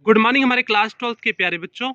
Good morning हमारे class 12th के प्यारे बच्चों।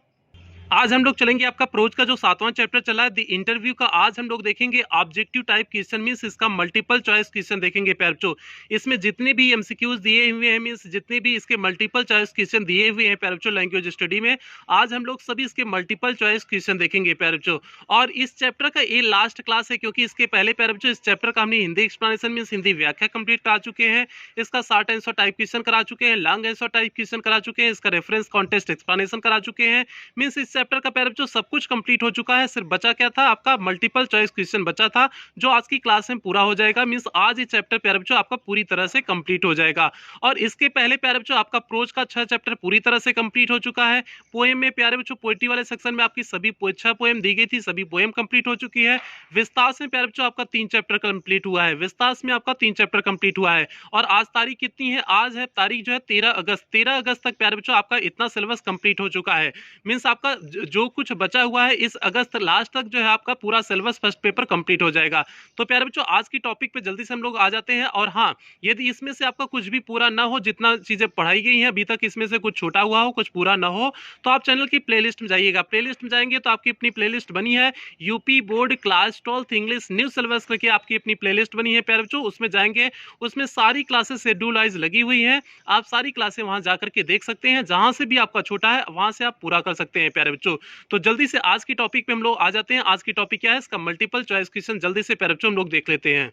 आज हम लोग चलेंगे आपका प्रोज का जो 7वां चैप्टर चला है द इंटरव्यू का। आज हम लोग देखेंगे ऑब्जेक्टिव टाइप क्वेश्चन मींस इसका मल्टीपल चॉइस क्वेश्चन देखेंगे प्यारे बच्चों। इसमें जितने भी एमसीक्यूज दिए हुए हैं मींस जितने भी इसके मल्टीपल चॉइस क्वेश्चन दिए हुए हैं प्यारे बच्चों लैंग्वेज स्टडी में, आज हम लोग सभी इसके मल्टीपल चॉइस क्वेश्चन देखेंगे प्यारे बच्चों। और इस चैप्टर का ये लास्ट क्लास है क्योंकि इसके पहले प्यारे बच्चों इस चैप्टर का हमने हिंदी एक्सप्लेनेशन मींस हिंदी व्याख्या कंप्लीट करा चुके हैं, इसका शॉर्ट आंसर टाइप क्वेश्चन करा चुके हैं, लॉन्ग आंसर टाइप क्वेश्चन करा चुके हैं, इसका रेफरेंस कॉन्टेस्ट एक्सप्लेनेशन करा चुके हैं। मींस इस चैप्टर का प्यारे बच्चों सब कुछ कंप्लीट हो चुका है। सिर्फ बचा क्या था, आपका मल्टीपल चॉइस क्वेश्चन बचा था जो आज की क्लास में पूरा हो जाएगा। मींस आज ये चैप्टर प्यारे बच्चों आपका पूरी तरह से कंप्लीट हो जाएगा। और इसके पहले प्यारे बच्चों आपका प्रोज का 6 चैप्टर पूरी तरह से कंप्लीट हो चुका है। पोएम में प्यारे बच्चों पोएट्री वाले सेक्शन में आपकी सभी 6 पोएम दी गई थी, सभी पोएम कंप्लीट हो चुकी है। विस्तार में प्यारे बच्चों आपका 3 चैप्टर कंप्लीट हुआ है, विस्तार में आपका 3 चैप्टर कंप्लीट हुआ है। और आज तारीख कितनी है, आज है तारीख जो है 13 अगस्त। 13 अगस्त तक प्यारे बच्चों आपका इतना सिलेबस कंप्लीट हो चुका है। मींस आपका जो कुछ बचा हुआ है इस अगस्त लास्ट तक जो है आपका पूरा सिलेबस फर्स्ट पेपर कंप्लीट हो जाएगा। तो प्यारे बच्चों आज की टॉपिक पे जल्दी से हम लोग आ जाते हैं। और हाँ, यदि इसमें से आपका कुछ भी पूरा ना हो, जितना चीजें पढ़ाई गई हैं अभी तक इसमें से कुछ छोटा हुआ हो, कुछ पूरा ना हो, तो आप चैनल की प्लेलिस्ट में जाइएगा। प्लेलिस्ट में जाएंगे तो आपकी अपनी प्लेलिस्ट बनी है, UP board class 12 English new syllabus करके आपकी अपनी प्लेलिस्ट बनी है प्यारे बच्चों। उसमें जाएंगे, उसमें सारी क्लासेस शेड्यूल वाइज लगी हुई है। आप सारी क्लासें वहां जाकर के देख सकते हैं, जहां से भी आपका छोटा है वहां से आप पूरा कर सकते हैं प्यारे बच्चों। तो जल्दी से आज की टॉपिक पे हम लोग आ जाते हैं। आज की टॉपिक क्या है, इसका मल्टीपल चॉइस क्वेश्चन जल्दी से प्यारे बच्चों हम लोग देख लेते हैं।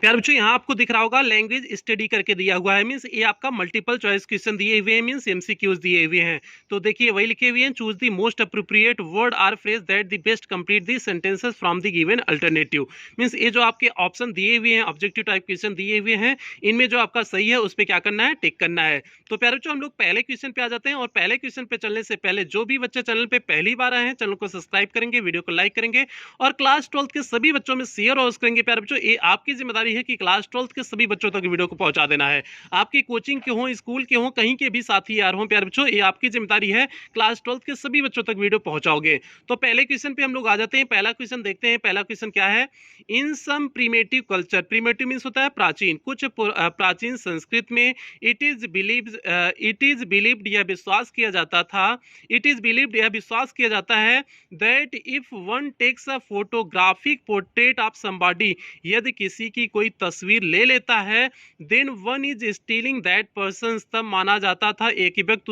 प्यारे बच्चों यहाँ आपको दिख रहा होगा लैंग्वेज स्टडी करके दिया हुआ है। मींस ये आपका मल्टीपल चॉइस क्वेश्चन दिए हुए हैं, मींस एमसीक्यूज दिए हुए हैं। तो देखिए वही लिखे हुए हैं, choose the most appropriate word or phrase that the best complete the sentences from the given alternative. Means ये जो आपके ऑप्शन दिए हुए हैं, ऑब्जेक्टिव टाइप क्वेश्चन दिए हुए हैं, इनमें जो आपका सही है उस पर क्या करना है, टिक करना है। तो प्यारे बच्चों हम लोग पहले क्वेश्चन पे आ जाते हैं। और पहले क्वेश्चन पे चलने से पहले जो भी बच्चे चैनल पे पहली बार आए हैं, चैनल को सब्सक्राइब करेंगे, वीडियो को लाइक करेंगे और क्लास 12 के सभी बच्चों में शेयर और करेंगे। प्यारे बच्चों ये आपकी जिम्मेदारी है कि क्लास 12 के सभी बच्चों तक वीडियो को पहुंचा देना है। आपकी कोचिंग के हो, स्कूल के हो, कहीं के भी साथी यार हो प्यारे बच्चों, ये आपकी जिम्मेदारी है। क्लास 12 के सभी बच्चों तक वीडियो पहुंचाओगे। तो पहले क्वेश्चन पे हम लोग आ जाते हैं। पहला क्वेश्चन देखते हैं। पहला क्वेश्चन क्या है, इन सम प्रीमेटिव कल्चर, प्रीमेटिव मींस होता है प्राचीन, कुछ प्राचीन संस्कृत में इट इज बिलीव्ड यह विश्वास किया जाता था, इट इज बिलीव्ड यह विश्वास किया जाता है that if one takes a photographic portrait of somebody, यदि किसी की कोई तस्वीर ले लेता है, then one is stealing that person, तब माना जाता था एक व्यक्ति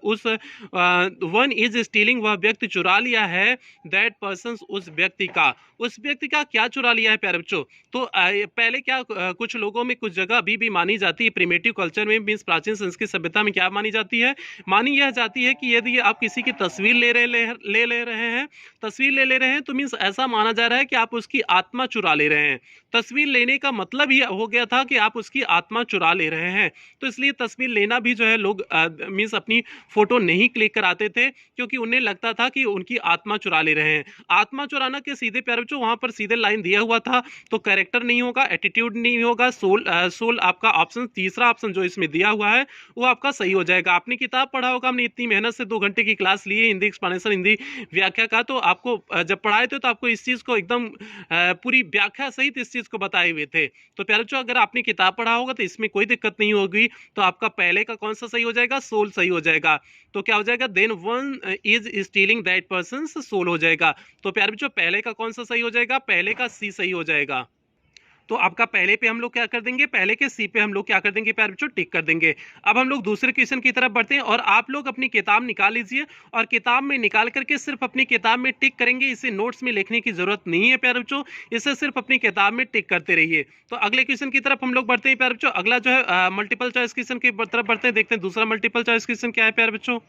उस वन इज स्टीलिंग, वह व्यक्ति चुरा लिया है, दैट पर्सन उस व्यक्ति का क्या चुरा लिया है प्यारे बच्चों। तो पहले क्या कुछ लोगों में कुछ जगह अभी भी मानी जाती है प्रिमेटिव कल्चर में, मींस प्राचीन संस्कृत सभ्यता में क्या मानी जाती है, मानी यह जाती है कि यदि आप किसी की तस्वीर ले रहे हैं तो मींस ऐसा माना जा रहा है कि आप उसकी आत्मा चुरा ले रहे हैं। तस्वीर लेने का मतलब ही हो गया था कि आप उसकी आत्मा चुरा ले रहे हैं। तो इसलिए तस्वीर लेना भी जो है लोग मींस अपनी फोटो नहीं क्लिक कराते थे क्योंकि उन्हें लगता था कि उनकी आत्मा चुरा ले रहे हैं। आत्मा चुराना के सीधे प्यारे बच्चों वहां पर सीधे लाइन दिया हुआ था, तो कैरेक्टर नहीं होगा, एटीट्यूड नहीं होगा, सोल आपका ऑप्शन, तीसरा ऑप्शन जो इसमें दिया हुआ है वो आपका सही हो जाएगा। आपने किताब पढ़ा होगा, हमने इतनी मेहनत से 2 घंटे की क्लास ली है हिंदी एक्सप्लेनेशन, हिंदी व्याख्या का, तो आपको जब पढ़ाए थे तो आपको इस चीज को एकदम पूरी व्याख्या सहित इस चीज को बताए हुए थे। तो प्यारे बच्चों अगर आपने किताब पढ़ा होगा तो इसमें कोई दिक्कत नहीं होगी। तो आपका पहले का कौन सा सही हो जाएगा, सोल सही हो जाएगा। तो क्या हो जाएगा, then one is stealing that person, soul हो जाएगा। तो प्यारे बच्चों पहले का कौन सा सही हो जाएगा, पहले का सी सही हो जाएगा। तो आपका पहले पे हम लोग क्या कर देंगे, पहले के सी पे हम लोग क्या कर देंगे प्यारे बच्चों, टिक कर देंगे। अब हम लोग दूसरे क्वेश्चन की तरफ बढ़ते हैं और आप लोग अपनी किताब निकाल लीजिए और किताब में निकाल करके सिर्फ अपनी किताब में टिक करेंगे। इसे नोट्स में लिखने की जरूरत नहीं है प्यारे बच्चों, इसे सिर्फ अपनी किताब में टिक करते रहिए। तो अगले क्वेश्चन की तरफ हम लोग बढ़ते हैं प्यारे बच्चों। अगला जो है मल्टीपल चॉइस क्वेश्चन की तरफ बढ़ते हैं, देखते हैं दूसरा मल्टीपल चॉइस क्वेश्चन क्या है प्यारे बच्चों।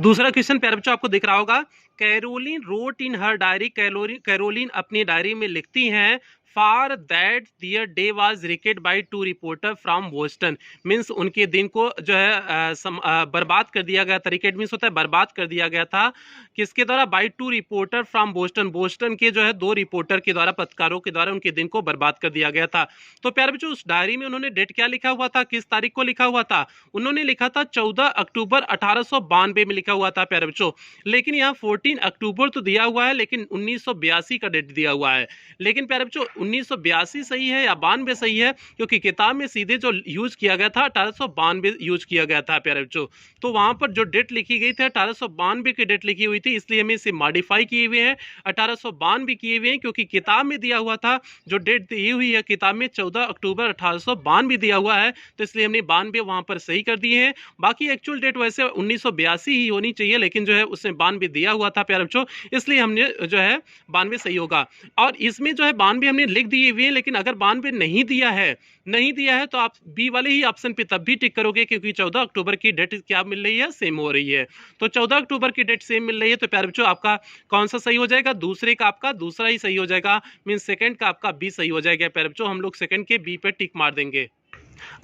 दूसरा क्वेश्चन प्यारे बच्चों आपको दिख रहा होगा, Caroline wrote in her diary, Caroline अपनी डायरी में लिखती हैं, for that their day was wrecked by 2 reporter from Boston. Means उनके दिन को जो है बर्बाद कर दिया गया था। रिकेट मीन्स होता है बर्बाद कर दिया गया था, किसके द्वारा, by 2 reporter from Boston, Boston के जो है 2 रिपोर्टर के द्वारा, पत्रकारों के द्वारा उनके दिन को बर्बाद कर दिया गया था। तो प्यारे बच्चों उस डायरी में उन्होंने डेट क्या लिखा हुआ था, किस तारीख को लिखा हुआ था, उन्होंने लिखा था 14 अक्टूबर 1892 में लिखा हुआ था प्यारे बच्चों। लेकिन यहाँ 14 अक्टूबर तो दिया हुआ है लेकिन 1982 का डेट दिया हुआ है। लेकिन प्यारे बच्चों 1982 सही है या 92 सही है, क्योंकि किताब में सीधे जो यूज किया गया था 1892 यूज किया गया था प्यारे बच्चों। तो वहां पर जो डेट लिखी गई थी 1892 की डेट लिखी हुई थी, इसलिए हमें इसे मॉडिफाई किए हुए हैं 1892 किए हुए हैं, क्योंकि किताब में दिया हुआ था जो डेट दी हुई है किताब में 14 अक्टूबर 1892 दिया हुआ है, तो इसलिए हमने 92 वहां पर सही कर दिए हैं। बाकी एक्चुअल डेट वैसे 1982 ही होनी चाहिए, लेकिन जो है उसमें 92 दिया हुआ था प्यारे बच्चों, इसलिए हमने जो है 92 सही होगा। और इसमें जो है 92 हमने लिख दिए हुए हैं, लेकिन अगर 92 नहीं दिया है तो आप बी वाले ही ऑप्शन पे तब भी टिक करोगे, क्योंकि 14 अक्टूबर की डेट क्या मिल रही है, सेम हो रही है। तो 14 अक्टूबर की डेट सेम मिल रही है, तो प्यारे बच्चों आपका कौन सा सही हो जाएगा, दूसरे का आपका दूसरा ही सही हो जाएगा, मीन सेकंड का आपका बी सही हो जाएगा प्यारे बच्चों। हम लोग सेकंड के बी पे टिक मार देंगे।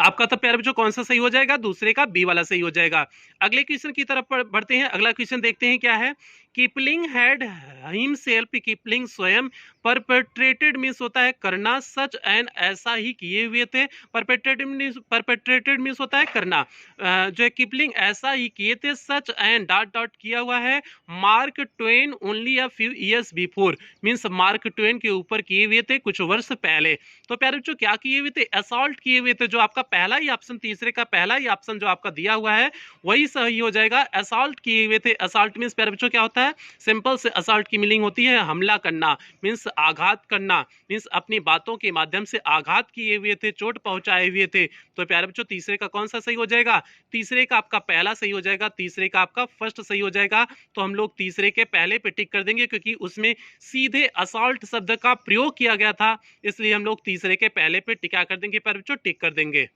आपका तो प्यारे बच्चों कौन सा सही हो जाएगा, दूसरे का बी वाला सही हो जाएगा। अगले क्वेश्चन की तरफ बढ़ते हैं। अगला क्वेश्चन देखते हैं क्या है। कीपलिंग हैड हिमसेल्फ, कीपलिंग स्वयं परपेट्रेटेड मीन्स होता है करना, सच एंड ऐसा ही किए हुए थे। परपेट्रेटेड मीन्स होता है करना, जो है कीपलिंग ऐसा ही किए थे, सच एंड डॉट डॉट किया हुआ है mark Twain only a few years before, means mark Twain के ऊपर किए हुए थे कुछ वर्ष पहले। तो प्यारे बच्चों क्या किए हुए थे, असॉल्ट किए हुए थे। जो आपका पहला ही ऑप्शन, तीसरे का पहला ही ऑप्शन जो आपका दिया हुआ है वही सही हो जाएगा, असॉल्ट किए हुए थे। असॉल्ट मीन्स प्यारे बच्चों क्या होता है, सिंपल से असॉल्ट की मीनिंग होती है हमला करना, मीन्स आघात करना, मीन्स अपनी बातों के माध्यम से आघात किए हुए थे, चोट पहुंचाए हुए थे। तो प्यारे बच्चों तीसरे का कौन सा सही हो जाएगा, तीसरे का आपका पहला सही हो जाएगा, तीसरे का आपका फर्स्ट सही हो जाएगा। तो हम लोग तीसरे के पहले पे टिक कर देंगे, क्योंकि उसमें सीधे असॉल्ट शब्द का प्रयोग किया गया था, इसलिए हम लोग तीसरे के पहले पे टिका कर देंगे प्यारे बच्चों, टिक कर देंगे।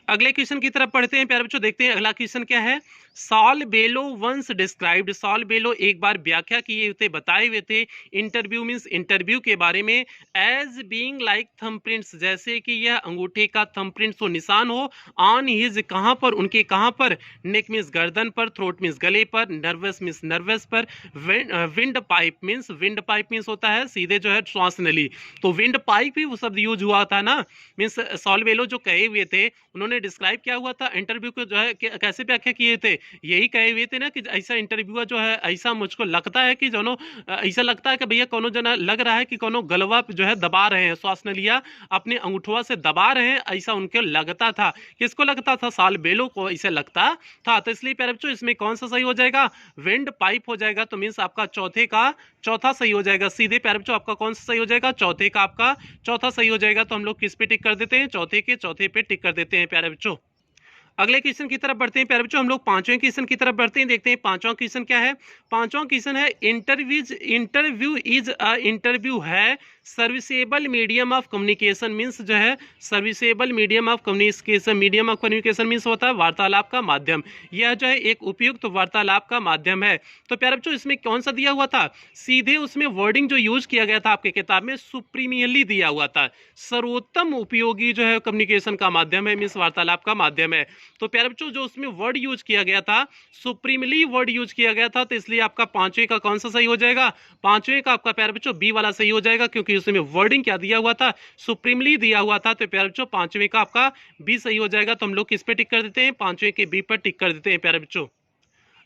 अगले क्वेश्चन की तरफ पढ़ते हैं प्यारे बच्चों, देखते हैं अगला क्वेश्चन क्या है। सॉल बेलो वंस डिस्क्राइब्ड, सॉल बेलो एक बार व्याख्या किए हुए थे, बताए हुए थे इंटरव्यू मीन्स इंटरव्यू के बारे में, एज बीइंग लाइक थंबप्रिंट्स, जैसे कि यह अंगूठे का थंबप्रिंट्स हो, निशान हो, ऑन हिज कहां पर, उनके कहां पर, नेक मीन्स गर्दन पर, थ्रोट मीन्स गले पर, नर्वस मीन्स नर्वस पर, विंड पाइप मीन्स होता है सीधे जो है श्वास नली, तो विंड पाइप ही वो शब्द यूज हुआ था ना, मीन्स सॉल बेलो जो कहे हुए थे उन्होंने डिस्क्राइब किया हुआ था इंटरव्यू को, जो है कैसे व्याख्या किए थे, यही कहे हुए थे ना कि ऐसा इंटरव्यूअर जो है, ऐसा मुझको लगता है कि जो ऐसा लगता है कि भैया कोनो जना लग रहा है कि कोनो गलवा जो है दबा रहे हैं, श्वास नलिया अपने अंगूठवा से दबा रहे हैं, ऐसा उनके लगता था। किसको लगता था, सॉल बेलो को ऐसे लगता था। तो इसलिए प्यारे बच्चों इसमें कौन सा सही हो जाएगा, विंड पाइप हो जाएगा। तो मीन्स आपका चौथे का चौथा सही हो जाएगा, सीधे प्यारे बच्चों आपका कौन सा सही हो जाएगा, चौथे का आपका चौथा सही हो जाएगा। तो हम लोग किस पे टिक कर देते हैं, चौथे के चौथे पे टिक कर देते हैं प्यारे बच्चों। अगले क्वेश्चन की तरफ बढ़ते हैं प्यारे बच्चों, हम लोग पांचवें क्वेश्चन की तरफ बढ़ते हैं, देखते हैं पांचवा क्वेश्चन क्या है। पांचवा क्वेश्चन है इंटरव्यू इज अ इंटरव्यू है serviceable medium of communication, means जो है serviceable medium of communication means होता है वार्तालाप का माध्यम, यह जो है एक उपयुक्त वार्तालाप का माध्यम है। तो प्यारे बच्चों इसमें कौन सा दिया हुआ था, सीधे उसमें वर्डिंग जो यूज किया गया था आपके किताब में सुप्रीमियरली दिया हुआ था, सर्वोत्तम उपयोगी जो है कम्युनिकेशन का माध्यम है, मीन्स वार्तालाप का माध्यम है। तो प्यारे बच्चों जो उसमें वर्ड यूज किया गया था, सुप्रीमली वर्ड यूज किया गया था, तो इसलिए आपका पांचवें का कौन सा सही हो जाएगा, पांचवें का आपका प्यारे बच्चों बी वाला सही हो जाएगा, क्योंकि उसमें वर्डिंग क्या दिया हुआ था, सुप्रीमली दिया हुआ था। तो प्यारे बच्चों पांचवें का आपका बी सही हो जाएगा। तो हम लोग किस पे टिक कर देते हैं, पांचवें के बी पर टिक कर देते हैं प्यारे बच्चों।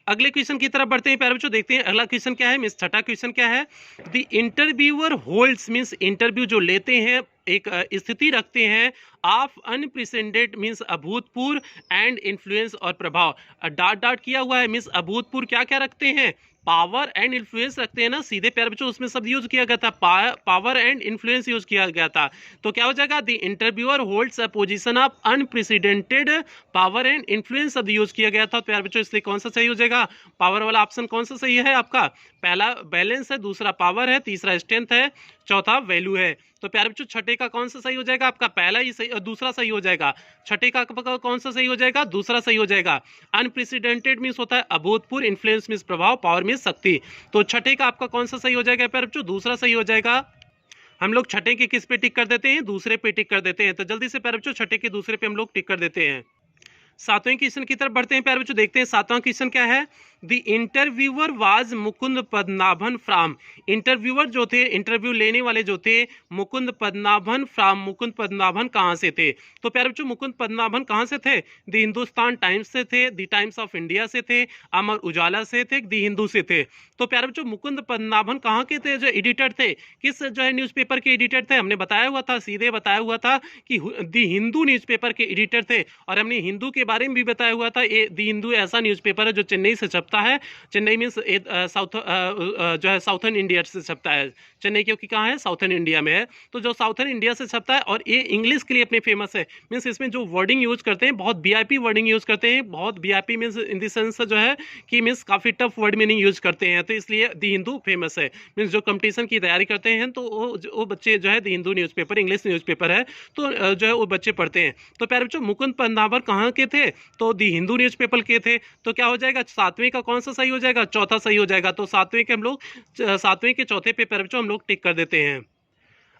अगले क्वेश्चन की तरफ बढ़ते हैं प्यारे बच्चों, देखते हैं अगला क्वेश्चन क्या है, मीन्स छठा क्वेश्चन क्या है। The interviewer holds means interview जो लेते हैं एक स्थिति रखते हैं ऑफ अनप्रेसिडेंटेड मीन्स अभूतपूर्व एंड इन्फ्लुएंस और प्रभाव, डॉट डॉट किया हुआ है, मीन्स अभूतपूर्व क्या क्या रखते हैं, पावर एंड इन्फ्लुएंस रखते हैं ना, सीधे प्यारे बच्चों उसमें शब्द यूज किया गया था, पावर एंड इन्फ्लुएंस यूज किया गया था। तो क्या हो जाएगा, the interviewer holds a position of unprecedented power and influence शब्द यूज किया गया था प्यारे बच्चों, इसलिए कौन सा सही हो जाएगा, पावर वाला ऑप्शन कौन सा सही है आपका, पहला बैलेंस है, दूसरा पावर है, तीसरा स्ट्रेंथ है, चौथा वैल्यू है। तो प्यारे बच्चों छठे का कौन सा सही हो जाएगा, आपका पहला ही सही, दूसरा सही हो जाएगा, छठे का कौन सा सही हो जाएगा, दूसरा सही हो जाएगा। अनप्रेसिडेंटेड मीन्स होता है अभूतपूर्व, इन्फ्लुएंस मीन्स प्रभाव, पावर मीन्स शक्ति। तो छठे का आपका कौन सा सही हो जाएगा प्यारे बच्चों, दूसरा सही हो जाएगा। हम लोग छठे के किस पे टिक कर देते हैं, दूसरे पे टिक कर देते हैं। तो जल्दी से प्यारे बच्चों छठे के दूसरे पे हम लोग टिक कर देते हैं। सातवें क्वेश्चन की तरफ बढ़ते हैं प्यारे बच्चों, देखते हैं सातवां क्वेश्चन क्या है। The interviewer was Mukund Padmanabhan from, interviewer जो थे, इंटरव्यू लेने वाले जो थे, मुकुंद पद्मनाभन फ्रॉम, मुकुंद पद्मनाभन कहाँ से थे? तो प्यारे बच्चों मुकुंद पद्मनाभन कहाँ से थे? द हिंदुस्तान टाइम्स से थे, द टाइम्स ऑफ इंडिया से थे, अमर उजाला से थे, द हिंदू से थे। तो प्यारे बच्चों मुकुंद पद्मनाभन कहाँ के थे? जो एडिटर थे, किस जो है न्यूज़पेपर के एडिटर थे? हमने बताया हुआ था, सीधे बताया हुआ था कि द हिंदू न्यूज़पेपर के एडिटर थे। और हमने हिंदू के बारे में भी बताया हुआ था, द हिंदू ऐसा न्यूज़पेपर है जो चेन्नई से छपता है। चेन्नई मीन्स साउथ जो है साउथर्न इंडिया से छपता है। चेन्नई क्योंकि कहाँ है? साउथर्न इंडिया में है। तो जो साउथर्न इंडिया से छपता है और ये इंग्लिश के लिए अपने फेमस है। मीन्स इसमें जो वर्डिंग यूज करते हैं बहुत वीआईपी वर्डिंग यूज करते हैं, बहुत VIP means in the sense जो है कि मीन्स काफ़ी टफ वर्ड मीनिंग यूज करते हैं। तो इसलिए द हिंदू फेमस है। मीन्स जो कंपटीशन की तैयारी करते हैं तो वो बच्चे जो है the Hindu newspaper, English newspaper है, तो जो है वो बच्चे पढ़ते हैं। तो प्यारे बच्चों मुकुंद पद्मनाभन कहाँ के थे? तो द हिंदू न्यूज़पेपर के थे। तो क्या हो जाएगा? सातवें का कौन सा सही हो जाएगा? चौथा सही हो जाएगा। तो सातवें के हम लोग सातवें के चौथे पे प्यारे बच्चों हम लोग टिक कर देते हैं।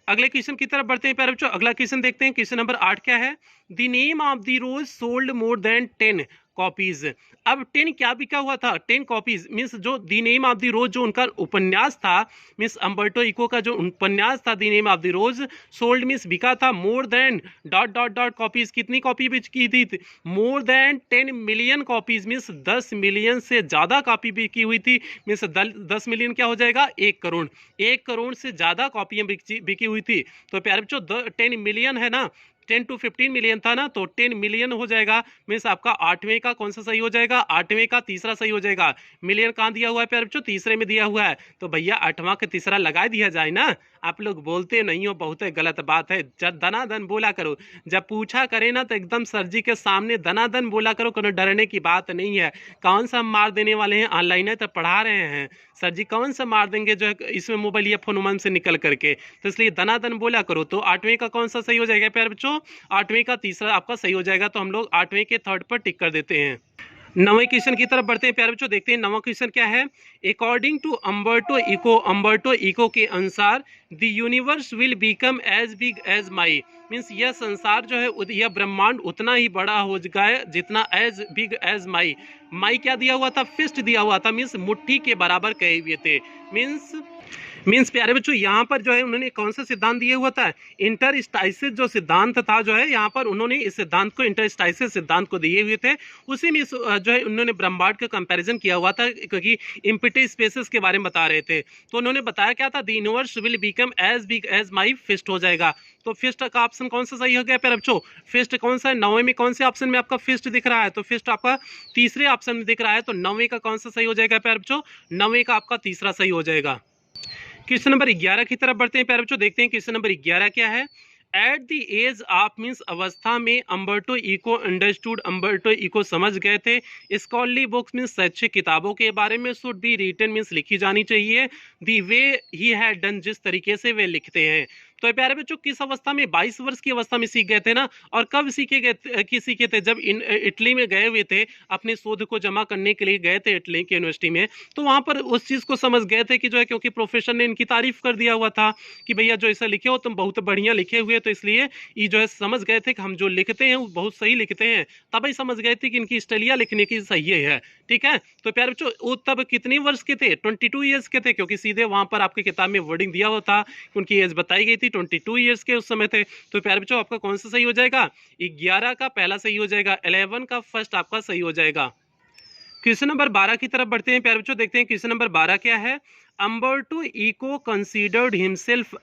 अगले क्वेश्चन की तरफ बढ़ते हैं प्यारे बच्चों। अगला क्वेश्चन देखते हैं, क्वेश्चन नंबर 8 क्या है? The name of the rose sold more than 10 copies. अब 10 क्या बिका हुआ था? 10 कॉपीज मीन्स जो the name of the rose जो उनका उपन्यास था, मीन्स अम्बर्टो इको का जो उपन्यास था the name of the rose, sold means बिका था more than dot dot dot copies. कितनी कॉपी बिकी थी? More than 10 million copies means 10 million से ज़्यादा कॉपी बिकी हुई थी। मीन्स 10 मिलियन क्या हो जाएगा? 1 करोड़। 1 करोड़ से ज़्यादा कॉपियाँ बिकी हुई थी। तो प्यारे बच्चों 10 मिलियन है ना, 10 to 15 मिलियन था ना, तो 10 मिलियन हो जाएगा। मीन्स आपका आठवें का कौन सा सही हो जाएगा? आठवें का तीसरा सही हो जाएगा। मिलियन कहाँ दिया हुआ है प्यारे बच्चों? तीसरे में दिया हुआ है। तो भैया आठवां का तीसरा लगा दिया जाए ना। आप लोग बोलते नहीं हो, बहुत गलत बात है। जब दनादन बोला करो, जब पूछा करे ना तो एकदम सर जी के सामने दनादन बोला करो, कोनो डरने की बात नहीं है। कौन सा हम मार देने वाले हैं? ऑनलाइन है तो पढ़ा रहे हैं सर जी, कौन सा मार देंगे जो है इसमें मोबाइल या फोन से निकल करके। तो इसलिए दनादन बोला करो। तो आठवें का कौन सा सही हो जाएगा प्यारे बच्चों? आठवें का तीसरा आपका सही हो जाएगा। तो हम लोग आठवें के थर्ड पर टिक कर देते हैं। नवें क्वेश्चन की तरफ बढ़ते हैं प्यारे बच्चों। देखते हैं नवा क्वेश्चन क्या है। अकॉर्डिंग टू अम्बर्टो इको के अनुसार the universe will become as big as my. Means यह संसार जो है, यह ब्रह्मांड उतना ही बड़ा हो गया जितना एज बिग एज माई। माई क्या दिया हुआ था? फिस्ट दिया हुआ था। मीन्स मुट्ठी के बराबर कहे हुए थे। मीन्स प्यारे बच्चों यहाँ पर जो है उन्होंने कौन सा सिद्धांत दिया हुआ था? इंटरस्टाइसिस जो सिद्धांत था जो है, यहाँ पर उन्होंने इस सिद्धांत को इंटरस्टाइसिस सिद्धांत को दिए हुए थे। उसी में जो है उन्होंने ब्रह्मांड का कंपैरिजन किया हुआ था, क्योंकि इम्पिटी स्पेसेस के बारे में बता रहे थे। तो उन्होंने बताया क्या था? The universe will become as big as my fist हो जाएगा। तो फिस्ट का ऑप्शन कौन सा सही हो गया प्यारे बच्चों? फिस्ट कौन सा है? नौवें में कौन से ऑप्शन में आपका फिस्ट दिख रहा है? तो फिस्ट आपका तीसरे ऑप्शन में दिख रहा है। तो नौवें का कौन सा सही हो जाएगा प्यारे बच्चों? नौवें का आपका तीसरा सही हो जाएगा। क्वेश्चन नंबर 11 की तरफ बढ़ते हैं प्यारे बच्चों। देखते हैं क्वेश्चन नंबर 11 क्या है। At the age of means अवस्था में Umberto Eco understood, Umberto Eco समझ गए थे। स्कॉलरली बुक्स मीन्स शैक्षिक किताबों के बारे में शुड बी रिटन मीन्स लिखी जानी चाहिए। The way he had done, जिस तरीके से वे लिखते हैं। तो प्यारे बच्चों किस अवस्था में? 22 वर्ष की अवस्था में सीख गए थे ना। और कब सीखे थे? जब इटली में गए हुए थे, अपने शोध को जमा करने के लिए गए थे इटली की यूनिवर्सिटी में। तो वहां पर उस चीज को समझ गए थे कि जो है, क्योंकि प्रोफेसर ने इनकी तारीफ कर दिया हुआ था कि भैया जो ऐसा लिखे हो तुम बहुत बढ़िया लिखे हुए। तो इसलिए ये जो है समझ गए थे कि हम जो लिखते हैं वो बहुत सही लिखते हैं। तब ही समझ गए थे कि इनकी स्टाइलिया लिखने की सही है। ठीक है। तो प्यारे बच्चों वो तब कितने वर्ष के थे? 22 ईयर्स के थे, क्योंकि सीधे वहां पर आपकी किताब में वर्डिंग दिया हुआ था, उनकी एज बताई गई थी, 22 ईयर्स के उस समय थे। तो प्यारे बच्चों आपका कौन सा सही हो जाएगा? 11 का पहला सही हो जाएगा, 11 का फर्स्ट आपका सही हो जाएगा। क्वेश्चन नंबर 12 की तरफ बढ़ते हैं प्यारे बच्चों। देखते हैं क्वेश्चन नंबर 12 क्या है। Umberto Eco considered himself,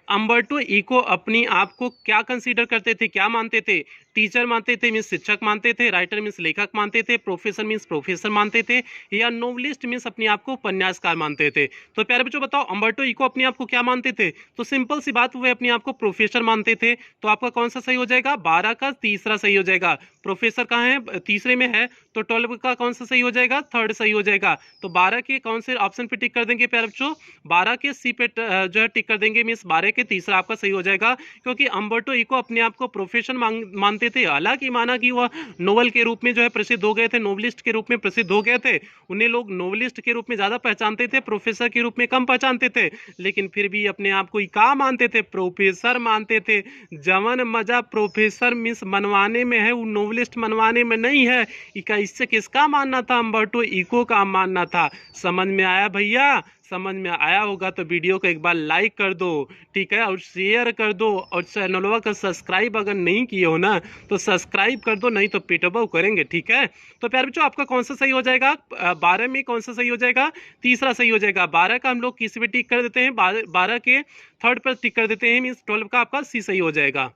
Umberto Eco अपनी आप को क्या कंसीडर करते थे, क्या मानते थे? टीचर मानते थे मीन्स शिक्षक मानते थे, राइटर मीन्स लेखक मानते थे, प्रोफेसर मीन्स प्रोफेसर मानते थे, या नोवेलिस्ट मीन्स अपने आप को उपन्यासकार मानते थे? तो प्यारे बच्चों बताओ अम्बर्टो इको अपने आप को क्या मानते थे? तो सिंपल सी बात, वो अपने आप को प्रोफेसर मानते थे। तो आपका कौन सा सही हो जाएगा? 12 का तीसरा सही हो जाएगा। प्रोफेसर कहाँ है? तीसरे में है। तो 12 का कौन सा सही हो जाएगा? थर्ड सही हो जाएगा। तो 12 के कौन से ऑप्शन पे टिक कर देंगे प्यारे बच्चों? 12 के सी पे जो है टिक कर देंगे। मीन्स 12 के तीसरा आपका सही हो जाएगा, क्योंकि अम्बर्टो इको अपने आप को प्रोफेसर मानते जानते थे। हालांकि माना कि वह नोवेल के रूप में जो है प्रसिद्ध हो गए थे, नोवेलिस्ट के रूप में प्रसिद्ध हो गए थे, उन्हें लोग नोवेलिस्ट के रूप में ज़्यादा पहचानते थे, प्रोफेसर के रूप में कम पहचानते थे, लेकिन फिर भी अपने आप को क्या मानते थे, प्रोफेसर मानते थे। जवन मजा प्रोफेसर मिस मनवाने में है वो नोवेलिस्ट मनवाने में नहीं है। इससे किसका मानना था, अम्बर्टो इको का मानना था। समझ में आया भैया? समझ में आया होगा तो वीडियो को एक बार लाइक कर दो, ठीक है, और शेयर कर दो, और चैनलवा का सब्सक्राइब अगर नहीं किए हो ना तो सब्सक्राइब कर दो, नहीं तो पिटबो करेंगे, ठीक है। तो प्यारे बच्चों आपका कौन सा सही हो जाएगा? 12 में कौन सा सही हो जाएगा? तीसरा सही हो जाएगा। 12 का हम लोग किसी पे टिक कर देते हैं, 12 के थर्ड पर टिक कर देते हैं, मीन्स 12 का आपका सी सही हो जाएगा।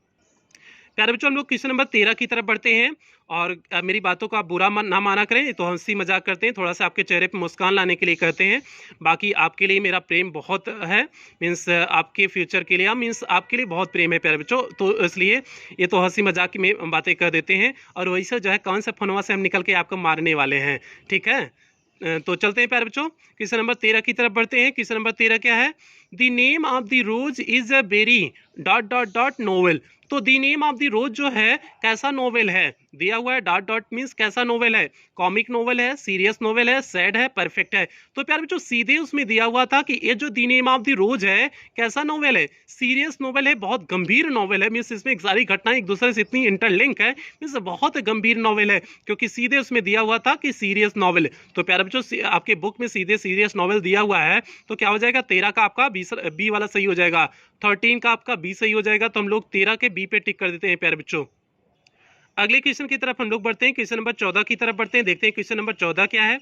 प्यारे बच्चों हम लोग क्वेश्चन नंबर 13 की तरफ बढ़ते हैं। और मेरी बातों को आप बुरा ना माना करें, तो हंसी मजाक करते हैं, थोड़ा सा आपके चेहरे पे मुस्कान लाने के लिए करते हैं। बाकी आपके लिए मेरा प्रेम बहुत है, मीन्स आपके फ्यूचर के लिए, मीन्स आपके लिए बहुत प्रेम है प्यारे बच्चों, तो इसलिए ये तो हंसी मजाक में बातें कर देते हैं। और वैसे जो है कौन सा फोनवा से हम निकल के आपको मारने वाले हैं, ठीक है। तो चलते हैं प्यारे बच्चों, क्वेश्चन नंबर 13 की तरफ बढ़ते हैं। क्वेश्चन नंबर 13 क्या है? The name of the rose is a very dot dot dot novel. तो the name of the rose जो है कैसा नोवेल है? दिया हुआ है डॉट डॉट मीन्स कैसा नोवेल है? कॉमिक नोवेल है, सीरियस नोवेल है, सैड है, परफेक्ट है। तो प्यारे बच्चों सीधे उसमें दिया हुआ था कि ये जो दी नेम ऑफ द रोज है कैसा नोवेल है? सीरियस नोवेल है, बहुत गंभीर नोवेल है, मीन्स इसमें सारी घटनाएं एक दूसरे से इतनी इंटरलिंक है, मीन्स बहुत गंभीर नोवेल है, क्योंकि सीधे उसमें दिया हुआ था कि सीरियस नोवेल। तो प्यारे बच्चों आपके बुक में सीधे सीरियस नोवेल दिया हुआ है, तो क्या हो जाएगा? 13 का आपका बी वाला सही हो जाएगा, 13 का आपका बी सही हो जाएगा। तो हम लोग 13 के बी पे टिक कर देते हैं प्यारे बच्चों। अगले क्वेश्चन की तरफ हम लोग बढ़ते हैं, क्वेश्चन नंबर 14 की तरफ बढ़ते हैं। देखते हैं क्वेश्चन नंबर 14 क्या है।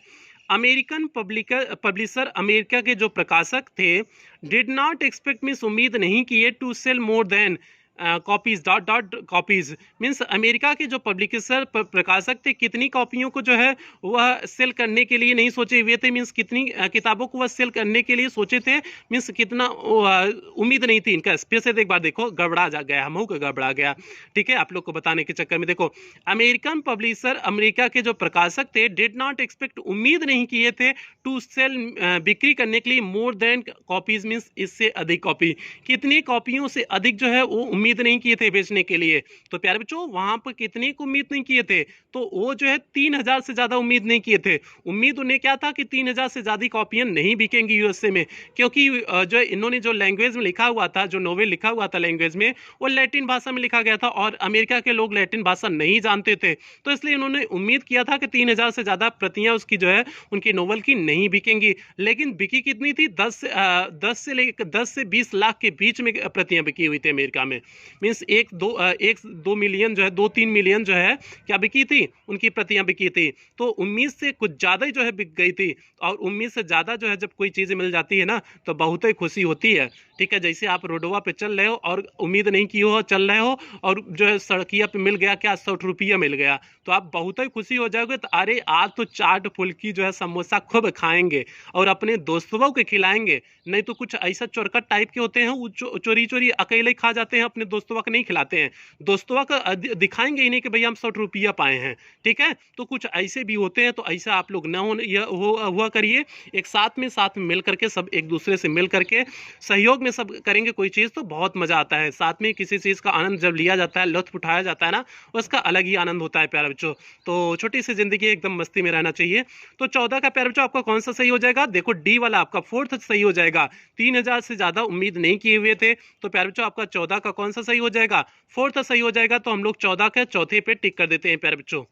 अमेरिकन पब्लिशर, अमेरिका के जो प्रकाशक थे, डिड नॉट एक्सपेक्ट मीन्स उम्मीद नहीं किए, to sell more than copies dot dot copies. Means America के जो पब्लिशर प्रकाशक थे कितनी कॉपियों को जो है वह सेल करने के लिए नहीं सोचे हुए थे, मीन्स कितनी किताबों को वह सेल करने के लिए सोचे थे, मीन्स कितना उम्मीद नहीं थी इनका। फिर से एक बार देखो, गड़बड़ा जा गया, हम गड़बड़ा गया, ठीक है, आप लोग को बताने के चक्कर में। देखो, अमेरिकन पब्लिशर, अमेरिका के जो प्रकाशक थे, डिड नॉट एक्सपेक्ट उम्मीद नहीं किए थे, टू सेल बिक्री करने के लिए, मोर देन कॉपीज मीन्स इससे अधिक कॉपी, कितनी कॉपियों से अधिक जो है वो उम्मीद नहीं किए थे बेचने के लिए। तो प्यारे बच्चों वहां पर कितने को उम्मीद नहीं किए थे? तो वो जो है 3000 से ज्यादा उम्मीद नहीं किए थे। उम्मीद उन्हें क्या था कि 3000 से ज्यादा कॉपियां नहीं बिकेंगी यूएसए में, क्योंकि जो इन्होंने जो लैंग्वेज में लिखा हुआ था, जो नोवेल लिखा हुआ था लैंग्वेज में, वो लैटिन भाषा में लिखा गया था, और अमेरिका के लोग लैटिन भाषा नहीं जानते थे। तो इसलिए उन्होंने उम्मीद किया था कि 3000 से ज्यादा प्रतियां उसकी जो है उनकी नोवेल की नहीं बिकेंगी। लेकिन बिकी कितनी थी? 10 से 20 लाख के बीच में प्रतियां बिकी हुई थी अमेरिका में। मीन्स 1-2 मिलियन जो है, 2-3 मिलियन जो है क्या बिकी थी, उनकी प्रतियां बिकी थी। तो उम्मीद से कुछ ज्यादा ही जो है बिक गई थी। और उम्मीद से ज्यादा जो है जब कोई चीज मिल जाती है ना तो बहुत ही खुशी होती है, ठीक है। जैसे आप रोडवा पे चल रहे हो और उम्मीद नहीं की हो, चल रहे हो, और जो है सड़किया पे मिल गया क्या, 100 रुपया मिल गया, तो आप बहुत ही खुशी हो जाओगे। तो अरे आज तो चाट फुल्की जो है समोसा खूब खाएंगे और अपने दोस्तों को खिलाएंगे। नहीं तो कुछ ऐसा चोरकट टाइप के होते हैं, वो चोरी चोरी अकेले खा जाते हैं, अपने दोस्तों को नहीं खिलाते हैं, दोस्तों का दिखाएंगे ही नहीं कि भैया हम 100 रुपया पाए हैं, ठीक है। तो कुछ ऐसे भी होते हैं, तो ऐसा आप लोग ना हुआ करिए। एक साथ में मिल करके सब एक दूसरे से मिल करके सहयोग में सब करेंगे कोई चीज़, तो बहुत मजा आता है। साथ में किसी चीज़ का आनंद जब लिया जाता है, लुत्फ उठाया जाता है ना, उसका अलग ही आनंद होता है प्यारे बच्चों। तो छोटी सी जिंदगी एकदम मस्ती में रहना चाहिए। तो 14 का प्यारे बच्चों आपका कौन सा सही हो जाएगा? देखो डी वाला आपका 4th सही हो जाएगा। 3000 से ज्यादा उम्मीद नहीं किए हुए थे, तो प्यारे बच्चों आपका 14 का कौन सा सही हो जाएगा? 4th सही हो जाएगा। तो हम लोग 14 के चौथे पे टिक कर देते हैं प्यारे बच्चों।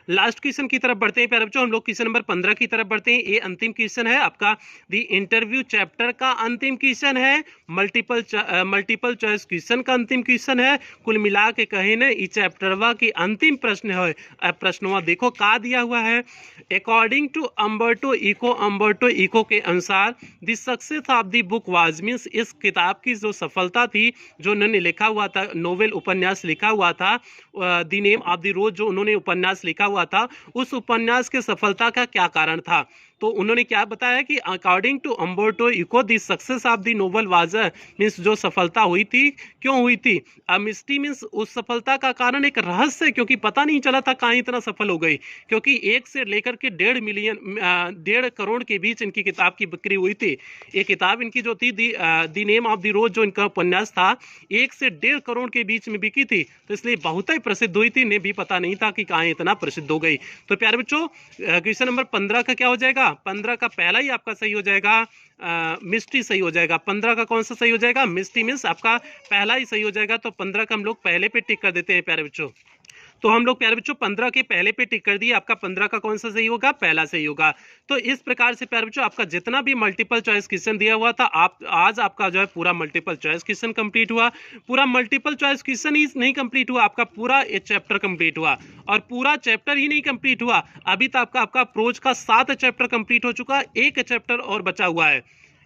लास्ट क्वेश्चन की तरफ बढ़ते हैं प्यारे बच्चों, हम लोग क्वेश्चन नंबर 15 की तरफ बढ़ते हैं। ये अंतिम क्वेश्चन है आपका दी इंटरव्यू चैप्टर का अंतिम क्वेश्चन है, मल्टीपल चॉइस क्वेश्चन का अंतिम क्वेश्चन है। कुल मिला के कहे ना इस चैप्टरवा की अंतिम प्रश्न है। प्रश्नवा देखो का दिया हुआ है, अकॉर्डिंग टू अम्बर्टो इको के अनुसार the success of the book was, means इस किताब की जो सफलता थी, जो उन्होंने लिखा हुआ था, नोवेल उपन्यास लिखा हुआ था, the name of the rose जो उन्होंने उपन्यास लिखा हुआ था, उस उपन्यास के सफलता का क्या कारण था? तो उन्होंने क्या बताया कि according to Umberto Eco the success of the novel was, means जो सफलता हुई थी, क्यों हुई थी? मिस्ट्री मीन्स उस सफलता का कारण एक रहस्य, क्योंकि पता नहीं चला था कहाँ इतना सफल हो गई, क्योंकि 1 से लेकर के 1.5 करोड़ के बीच इनकी किताब की बिक्री हुई थी। ये किताब इनकी जो थी the name of the rose, जो इनका उपन्यास था, 1 से 1.5 करोड़ के बीच में बिकी थी। तो इसलिए बहुत ही प्रसिद्ध हुई थी इन्हें भी पता नहीं था कि कहाँ इतना प्रसिद्ध हो गई। तो प्यारे बच्चों क्वेश्चन नंबर 15 का क्या हो जाएगा, 15 का पहला ही आपका सही हो जाएगा, मिस्ट्री सही हो जाएगा। 15 का कौन सा सही हो जाएगा, मिस्ट्री मीन्स आपका पहला ही सही हो जाएगा। तो 15 का हम लोग पहले पे टिक कर देते हैं प्यारे बच्चों। तो हम लोग प्यारे बच्चों 15 के पहले पे टिक कर दिए, आपका 15 का कौन सा सही होगा, पहला सही होगा। तो इस प्रकार से प्यारे बच्चों आपका जितना भी मल्टीपल चॉइस क्वेश्चन दिया हुआ था, आप आज आपका जो है पूरा मल्टीपल चॉइस क्वेश्चन कंप्लीट हुआ। पूरा मल्टीपल चॉइस क्वेश्चन ही नहीं कंप्लीट हुआ, आपका पूरा एक चैप्टर कंप्लीट हुआ। और पूरा चैप्टर ही नहीं कंप्लीट हुआ, अभी तक आपका प्रोज का 7 चैप्टर कंप्लीट हो चुका है, एक चैप्टर और बचा हुआ है।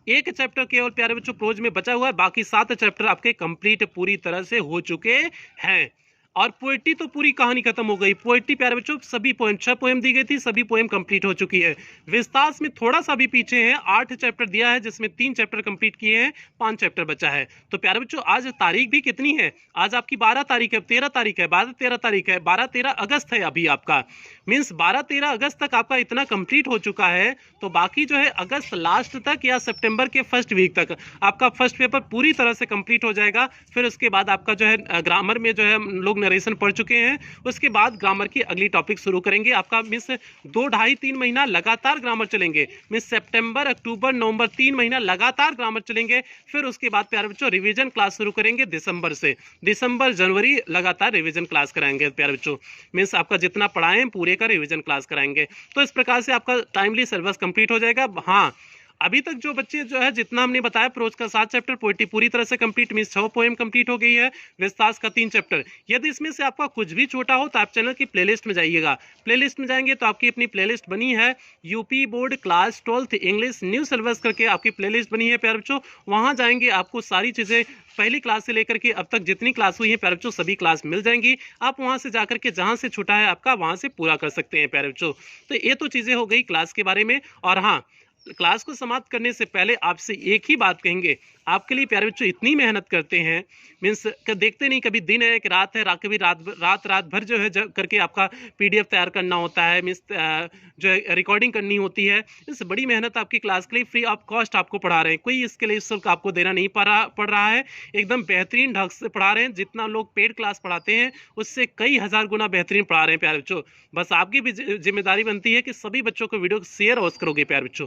एक चैप्टर केवल प्यारे बच्चों प्रोज में बचा हुआ है, बाकी 7 चैप्टर आपके कंप्लीट पूरी तरह से हो चुके हैं। और पोएट्री तो पूरी कहानी खत्म हो गई। पोएट्री प्यारे बच्चों सभी पोएम 6 पोएम दी गई थी, सभी पोएम कंप्लीट हो चुकी है। विस्तार में थोड़ा सा भी पीछे है, 8 चैप्टर दिया है जिसमें 3 चैप्टर कंप्लीट किए हैं, 5 चैप्टर बचा है। तो प्यारे बच्चों आज तारीख भी कितनी है, आज आपकी 12 तारीख है, 13 तारीख है, 12-13 तारीख है, 12-13 अगस्त है अभी आपका, मीन्स 12-13 अगस्त तक आपका इतना कंप्लीट हो चुका है। तो बाकी जो है अगस्त लास्ट तक या सितंबर के फर्स्ट वीक तक आपका फर्स्ट पेपर पूरी तरह से कंप्लीट हो जाएगा। फिर उसके बाद आपका जो है ग्रामर में जो है लोग नरेशन पढ़ चुके हैं, उसके बाद ग्रामर की अगली टॉपिक शुरू करेंगे। आपका मीन्स 2-2.5-3 महीना लगातार ग्रामर चलेंगे, मीन्स सितंबर अक्टूबर नवंबर 3 महीना लगातार ग्रामर चलेंगे। फिर उसके बाद प्यारे बच्चों रिवीजन क्लास शुरू करेंगे दिसंबर से, दिसंबर जनवरी लगातार रिवीजन क्लास कराएंगे प्यारे बच्चों, मीन्स आपका जितना पढ़ाएं पूरे का रिवीजन क्लास कराएंगे। तो इस प्रकार से आपका टाइमली सिलेबस कंप्लीट हो जाएगा। हाँ अभी तक जो बच्चे जो है जितना हमने बताया प्रोज का 7 चैप्टर, पोएट्री पूरी तरह से कंप्लीट, मीन्स 6 पोएम कंप्लीट हो गई है, विस्तार का 3 चैप्टर। यदि इसमें से आपका कुछ भी छोटा हो तो आप चैनल की प्लेलिस्ट में जाइएगा, प्लेलिस्ट में जाएंगे तो आपकी अपनी प्लेलिस्ट बनी है, UP board class 12th English new syllabus करके आपकी प्लेलिस्ट बनी है प्यारे बच्चों। वहां जाएंगे आपको सारी चीजें पहली क्लास से लेकर के अब तक जितनी क्लास हुई है प्यारे बच्चों सभी क्लास मिल जाएंगी। आप वहां से जाकर के जहां से छूटा है आपका वहां से पूरा कर सकते हैं प्यारे बच्चों। तो ये तो चीजें हो गई क्लास के बारे में। और हाँ क्लास को समाप्त करने से पहले आपसे एक ही बात कहेंगे, आपके लिए प्यारे बच्चों इतनी मेहनत करते हैं, मीन्स देखते नहीं कभी दिन है कि रात है, कभी रात भर जो है करके आपका पीडीएफ तैयार करना होता है, मीन्स जो है रिकॉर्डिंग करनी होती है। इस बड़ी मेहनत आपकी क्लास के लिए फ्री ऑफ कॉस्ट आपको पढ़ा रहे हैं, कोई इसके लिए शुल्क आपको देना नहीं पड़ रहा है, एकदम बेहतरीन ढंग से पढ़ा रहे हैं। जितना लोग पेड क्लास पढ़ाते हैं उससे कई हजार गुना बेहतरीन पढ़ा रहे हैं प्यारे बच्चों। बस आपकी भी जिम्मेदारी बनती है कि सभी बच्चों को वीडियो शेयर अवश्य करोगे प्यारे बच्चों।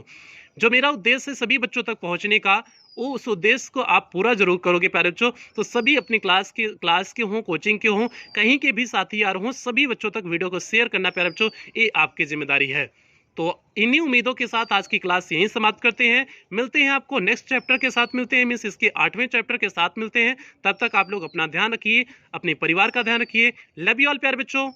जो मेरा उद्देश्य है सभी बच्चों तक पहुंचने का, उस उद्देश्य को आप पूरा जरूर करोगे प्यारे बच्चों। तो सभी अपनी क्लास के हों, कोचिंग के हों, कहीं के भी साथी यार हों, सभी बच्चों तक वीडियो को शेयर करना प्यारे बच्चों, ये आपकी जिम्मेदारी है। तो इन्हीं उम्मीदों के साथ आज की क्लास यहीं समाप्त करते हैं। मिलते हैं आपको नेक्स्ट चैप्टर के साथ मिलते हैं, मीन्स इसके 8वें चैप्टर के साथ मिलते हैं। तब तक आप लोग अपना ध्यान रखिए, अपने परिवार का ध्यान रखिए। लव यू ऑल प्यारे बच्चों।